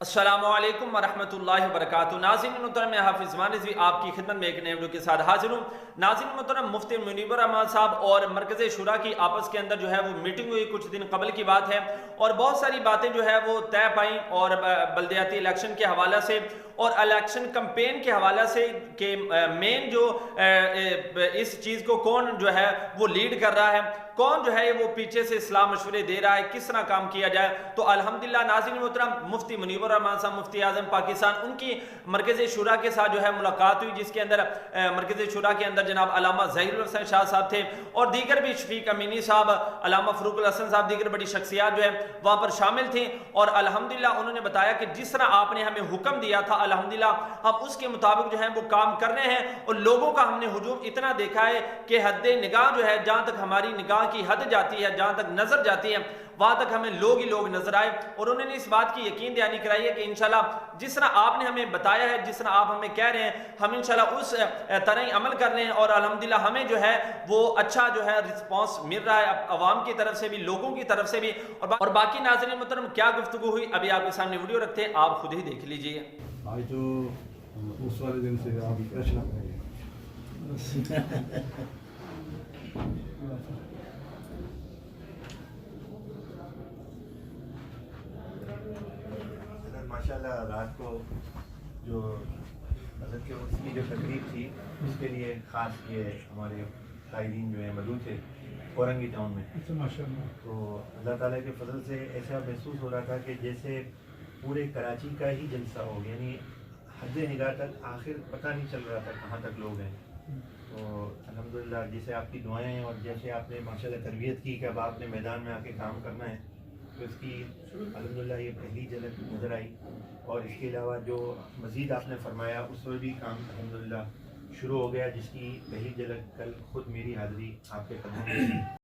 अस्सलामुअलैकुम वरहमतुल्लाहि वबरकातुहू। नाज़रीन मोहतरम, मैं हाफिज़ ज़मान रिज़वी आपकी खिदमत में एक नए वीडियो के साथ हाजिर हूँ। नाज़रीन मोहतरम, मुफ्ती मुनीबर रहमान साहब और मरकज़ शुरा की आपस के अंदर जो है वो मीटिंग हुई, कुछ दिन कबल की बात है, और बहुत सारी बातें जो है वो तय पाई, और बल्दियाती इलेक्शन के हवाले से और इलेक्शन कैंपेन के हवाले से कि मेन जो इस चीज़ को कौन जो है वो लीड कर रहा है, कौन जो है वो पीछे से इस्लाम मशवरे दे रहा है, किस तरह काम किया जाए। तो अल्हम्दुलिल्लाह नाज़रीन मोहतरम, मुफ्ती मुनीबर रहमान साहब मुफ्ती आज़म पाकिस्तान, उनकी मरकज़ शुरा के साथ जो है मुलाकात हुई, जिसके अंदर मरकज़ शुरा के अंदर जनाब अल्लामा ज़हीरुल हसन शाह साहब थे, और दीगर भी शफीक अमीनी साहब, अल्लामा फ़रूक़ुल हसन साहब, दीगर बड़ी शख्सियात जो है वहाँ पर शामिल थी। और अल्हम्दुलिल्लाह उन्होंने बताया कि जिस तरह आपने हमें हुक्म दिया था, अल्हम्दुलिल्लाह हम उसके मुताबिक जो है वो काम कर रहे हैं। और लोगों का हमने हुजूम इतना देखा है कि हद निगाह जो है, जहाँ तक हमारी निगाह की हद जाती है, जहाँ तक नज़र जाती है, वहाँ तक हमें लोग ही लोग नजर आए। और उन्होंने इस बात की यकीन दहानी कराई है कि इंशाल्लाह जिस तरह आपने हमें बताया है, जिस तरह आप हमें कह रहे हैं, हम इंशाल्लाह उस तरह ही अमल कर रहे हैं। और अल्हम्दुलिल्लाह हमें जो है वो अच्छा जो है रिस्पांस मिल रहा है, अवाम की तरफ से भी, लोगों की तरफ से भी। और बाकी नाज़रीन मोहतरम, क्या गुफ्तगू हुई अभी आपके सामने वीडियो रखते हैं, आप खुद ही देख लीजिए। आज जो उस वाले दिन से आप फैसला माशाल्लाह रात को जो हज़रत के उसकी जो तकरीब थी, उसके लिए ख़ास ये हमारे कायदीन जो है मौजूद थे औरंगी टाउन में। माशाल्लाह। तो अल्लाह ताला के फजल से ऐसा महसूस हो रहा था कि जैसे पूरे कराची का ही जलसा हो, यानी हद निगाह तक आखिर पता नहीं चल रहा था कहाँ तक लोग हैं। तो अल्हम्दुलिल्लाह जैसे आपकी दुआएं और जैसे आपने माशाल्लाह तरबियत की कि अब आपने मैदान में आके काम करना है, तो इसकी अल्हम्दुलिल्लाह ये पहली झलक नज़र आई। और इसके अलावा जो मज़ीद आपने फरमाया उस पर भी काम अल्हम्दुलिल्लाह शुरू हो गया, जिसकी पहली झलक कल खुद मेरी हाज़िरी आपके कदमों में थी।